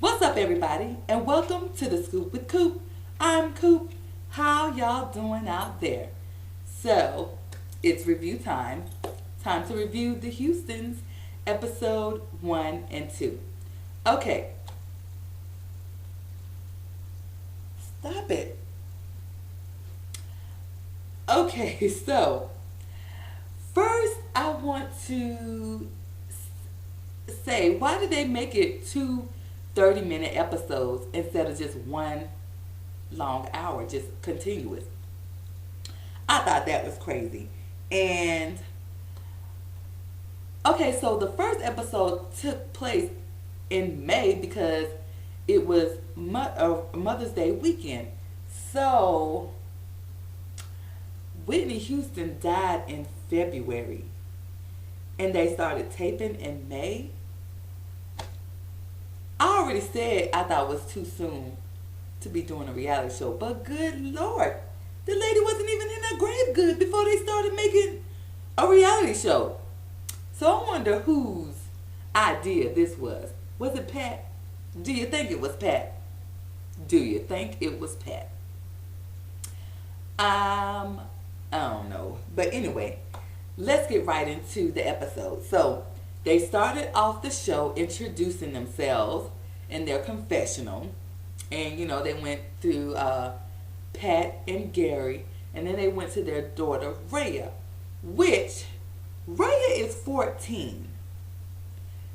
What's up, everybody, and welcome to the Scoop with Coop. I'm Coop. How y'all doing out there? So, it's review time. Time to review the Houstons, episode 1 and 2. Okay. Stop it. Okay, so, first I want to say, why did they make it two 30-minute episodes instead of just one long hour, just continuous? I thought that was crazy. And okay, so the first episode took place in May because it was Mother's Day weekend. So Whitney Houston died in February and they started taping in May. I already said I thought it was too soon to be doing a reality show, but good Lord, the lady wasn't even in her grave good before they started making a reality show. So I wonder whose idea this was. Was it Pat? Do you think it was Pat? Do you think it was Pat? I don't know. But anyway, let's get right into the episode. So they started off the show introducing themselves in their confessional. And, they went through Pat and Gary. And then they went to their daughter, Rhea. Which, Rhea is 14.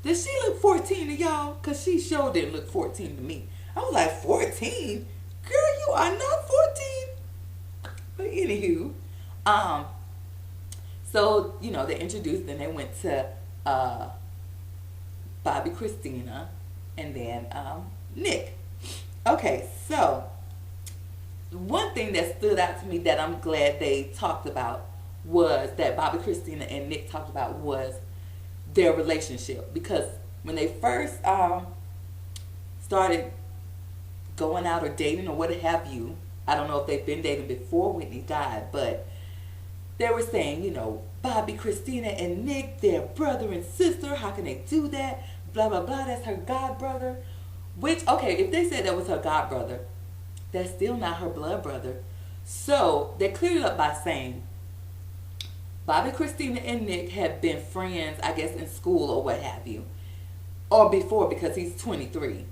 Does she look 14 to y'all? Because she sure didn't look 14 to me. I was like, 14? Girl, you are not 14. But anywho, so, they introduced and they went to Bobby Christina and then Nick. Okay, so one thing that stood out to me that I'm glad they talked about was that Bobby Christina and Nick talked about was their relationship, because when they first started going out or dating or what have you, I don't know if they've been dating before Whitney died, but they were saying, Bobby, Christina, and Nick, they're brother and sister. How can they do that? Blah, blah, blah. That's her god brother. Which, okay, if they said that was her god brother, that's still not her blood brother. So they cleared it up by saying Bobby, Christina, and Nick have been friends, I guess, in school or what have you. Or before, because he's 23.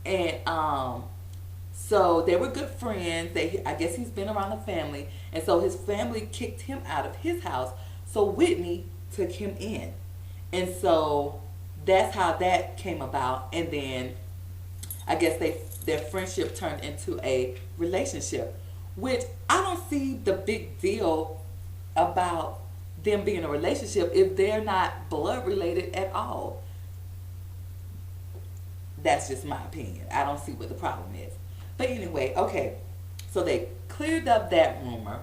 And so they were good friends. I guess he's been around the family. And so his family kicked him out of his house. So Whitney took him in. And so that's how that came about. And then I guess their friendship turned into a relationship. Which I don't see the big deal about them being in a relationship if they're not blood related at all. That's just my opinion. I don't see what the problem is. But anyway, okay, so they cleared up that rumor,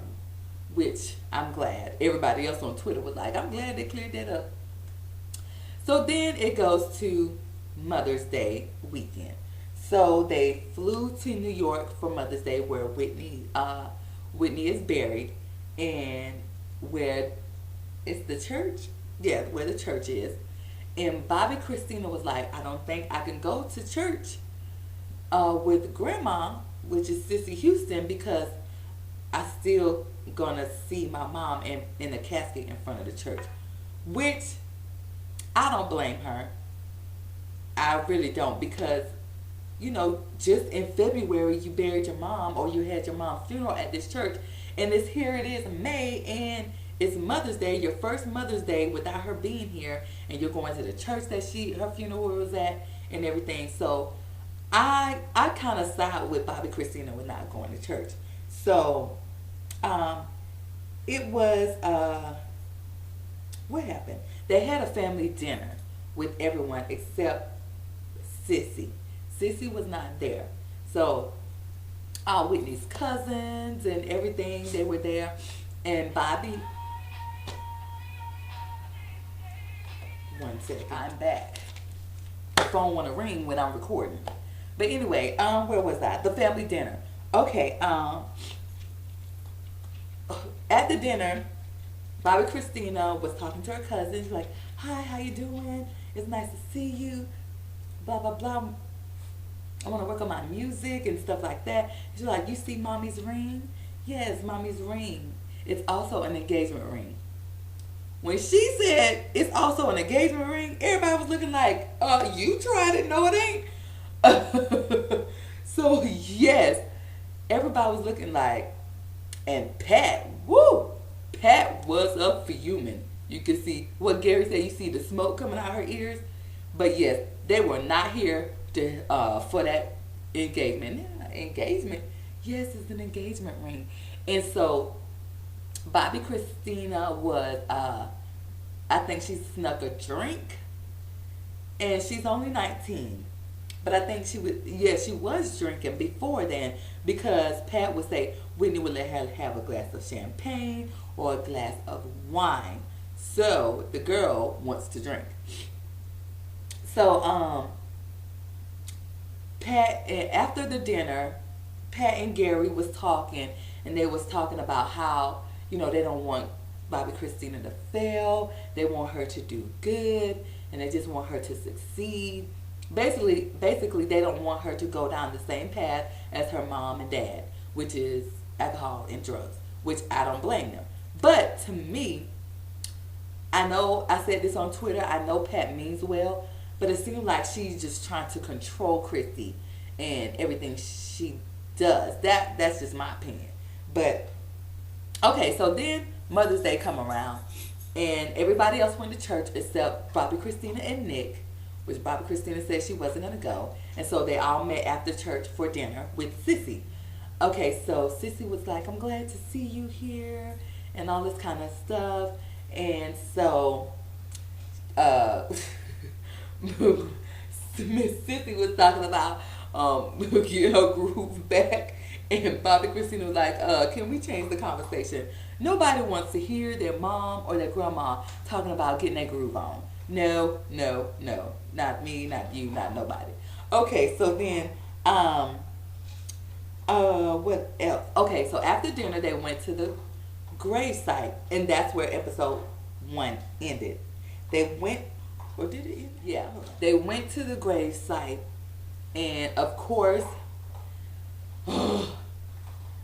which I'm glad. Everybody else on Twitter was like, I'm glad they cleared that up. So then it goes to Mother's Day weekend. So they flew to New York for Mother's Day, where Whitney is buried, and where it's the church. Yeah, where the church is. And Bobby Christina was like, I don't think I can go to church with Grandma, which is Sissy Houston, because I still gonna see my mom in the casket in front of the church. Which I don't blame her. I really don't, because just in February you buried your mom, or you had your mom's funeral at this church, and here it is May, and it's Mother's Day, your first Mother's Day without her being here, and you're going to the church that her funeral was at and everything. So I kind of side with Bobby Christina with not going to church. So it was what happened? They had a family dinner with everyone except Sissy. Sissy was not there. So all Whitney's cousins and everything, they were there. And Bobby, one second, I'm back. The phone want to ring when I'm recording. But anyway, where was I? The family dinner. Okay, at the dinner, Bobby Christina was talking to her cousin. She's like, hi, how you doing? It's nice to see you. Blah, blah, blah. I want to work on my music and stuff like that. She's like, you see mommy's ring? Yes, mommy's ring. It's also an engagement ring. When she said it's also an engagement ring, everybody was looking like, you tried it. No, it ain't. So, yes, everybody was looking like, and Pat, woo, Pat was a fuming. You can see what Gary said, you see the smoke coming out her ears. But yes, they were not here to for that engagement. Yeah, engagement? Yes, it's an engagement ring. And so Bobby Christina was, I think she snuck a drink. And she's only 19. But I think she was drinking before then, because Pat would say Whitney would let her have a glass of champagne or a glass of wine. So the girl wants to drink. So Pat, after the dinner, Pat and Gary was talking, and they was talking about how, they don't want Bobby Christina to fail. They want her to do good, and they just want her to succeed. Basically, they don't want her to go down the same path as her mom and dad, which is alcohol and drugs, which I don't blame them. But to me, I know I said this on Twitter, I know Pat means well, but it seems like she's just trying to control Chrissy and everything she does. That's just my opinion. But, okay, so then Mother's Day come around, and everybody else went to church except Bobby Christina and Nick, which Bobby Christina said she wasn't going to go. And so they all met after church for dinner with Sissy. Okay, so Sissy was like, I'm glad to see you here, and all this kind of stuff. And so Miss Sissy was talking about getting her groove back. And Bobby Christina was like, can we change the conversation? Nobody wants to hear their mom or their grandma talking about getting their groove on. No. Not me, not you, not nobody. Okay, so then, what else? Okay, so after dinner, they went to the gravesite, and that's where episode 1 ended. They went, or did it end? Yeah. They went to the gravesite, and of course,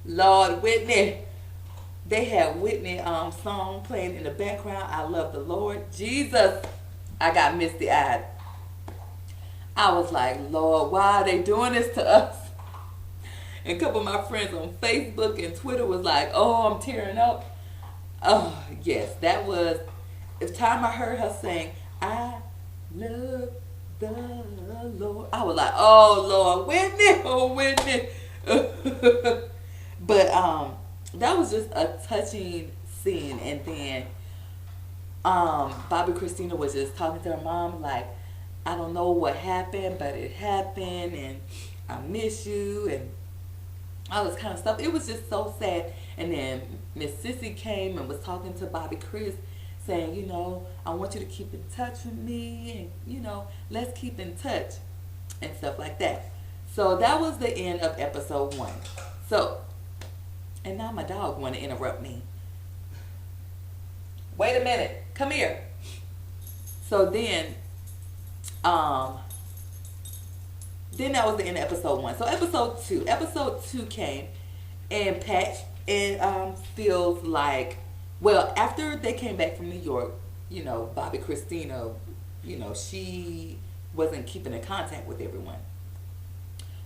Lord, Whitney. They had Whitney song playing in the background. I love the Lord. Jesus. I got misty-eyed. I was like, Lord, why are they doing this to us? And a couple of my friends on Facebook and Twitter was like, oh, I'm tearing up. Oh, yes, that was the time I heard her sing, I love the Lord. I was like, oh, Lord, Whitney, oh, Whitney. But that was just a touching scene. And then Bobby Christina was just talking to her mom like, I don't know what happened, but it happened, and I miss you, and all this kind of stuff. It was just so sad. And then Miss Sissy came and was talking to Bobby Chris, saying, I want you to keep in touch with me, and, let's keep in touch, and stuff like that. So that was the end of episode 1. So, and now my dog want to interrupt me. Wait a minute. Come here. So then that was the end of episode 1. So episode 2 came, and Pat feels like, well, after they came back from New York, Bobby Christina, she wasn't keeping in contact with everyone.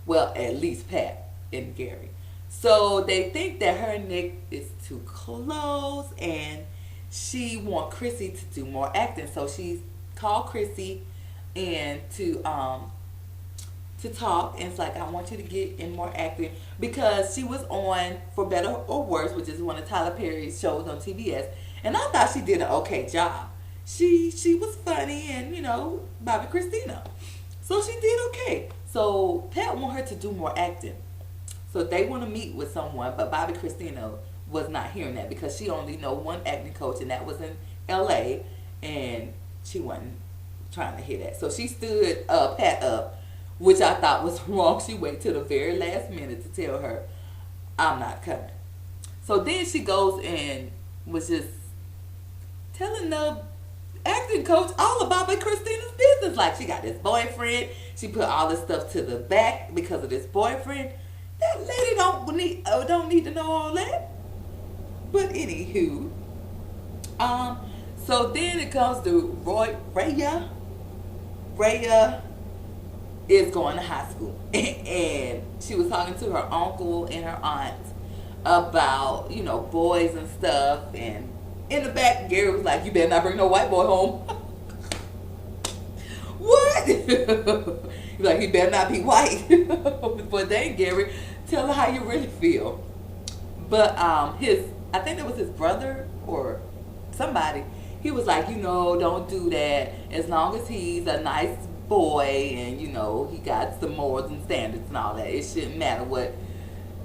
Well, at least Pat and Gary. So they think that her and Nick is too close, and she want Chrissy to do more acting. So she's called Chrissy and to talk, and it's like, I want you to get in more acting, because she was on For Better or Worse, which is one of Tyler Perry's shows on TBS, and I thought she did an okay job. She was funny, and Bobby Christina, so she did okay. So Pat want her to do more acting, so they want to meet with someone, but Bobby Christina was not hearing that, because she only know one acting coach, and that was in LA, and she wasn't trying to hear that. So she stood Pat up, which I thought was wrong. She waited till the very last minute to tell her, I'm not coming. So then she goes and was just telling the acting coach all about Christina's business. Like, she got this boyfriend. She put all this stuff to the back because of this boyfriend. That lady don't need to know all that. But anywho, so then it comes to Raya. Raya is going to high school, and she was talking to her uncle and her aunt about, you know, boys and stuff. And in the back, Gary was like, "You better not bring no white boy home." What? He's like, "He better not be white." But then Gary, tell her how you really feel. But I think it was his brother or somebody. He was like, you know, don't do that. As long as he's a nice boy and, you know, he got some morals and standards and all that, it shouldn't matter what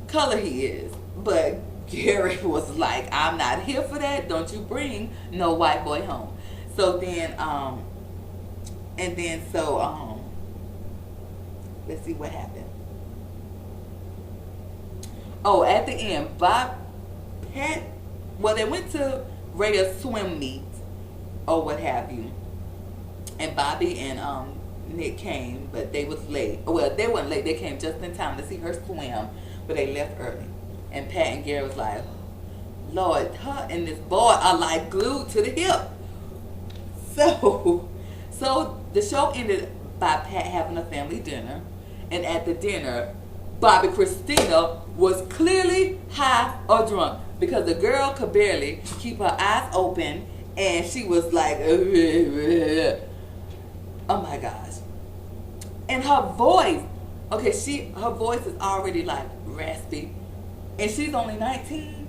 color he is. But Gary was like, I'm not here for that. Don't you bring no white boy home. So then, let's see what happened. Oh, at the end, they went to Raya's swim meet or what have you, and Bobby and Nick came, but they was late. Well, they weren't late. They came just in time to see her swim, but they left early. And Pat and Gary was like, Lord, her and this boy are like glued to the hip. So the show ended by Pat having a family dinner, and at the dinner, Bobby Christina was clearly high or drunk because the girl could barely keep her eyes open, and she was like, oh my gosh. And her voice, her voice is already like raspy, and she's only 19.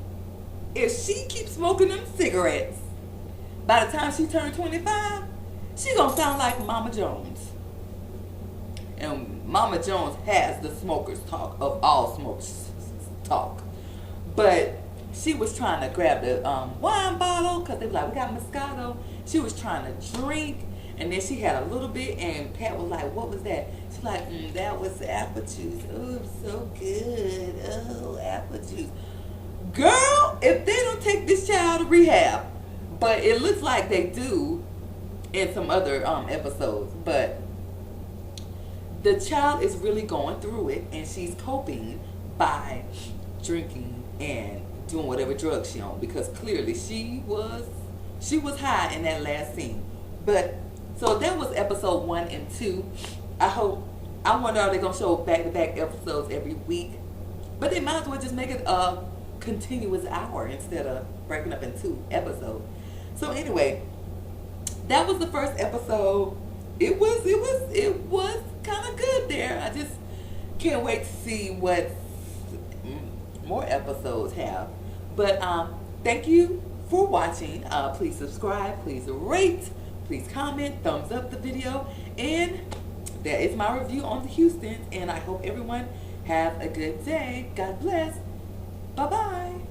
If she keeps smoking them cigarettes, by the time she turned 25, she gonna sound like Mama Jones. And Mama Jones has the smokers talk of all smokers talk. But she was trying to grab the wine bottle because they were like, we got Moscato. She was trying to drink, and then she had a little bit, and Pat was like, what was that? She's like, that was apple juice. Oh, so good. Oh, apple juice. Girl, if they don't take this child to rehab, but it looks like they do in some other episodes, but the child is really going through it, and she's coping by drinking and doing whatever drugs she on, because clearly she was high in that last scene. But so that was episode 1 and 2. I wonder, are they gonna show back-to-back episodes every week? But they might as well just make it a continuous hour instead of breaking up in 2 episodes. So anyway, that was the first episode. It was kind of good there. I just can't wait to see what more episodes have. But thank you for watching. Please subscribe, please rate, please comment, thumbs up the video, and that is my review on the Houstons, and I hope everyone have a good day. God bless. Bye bye.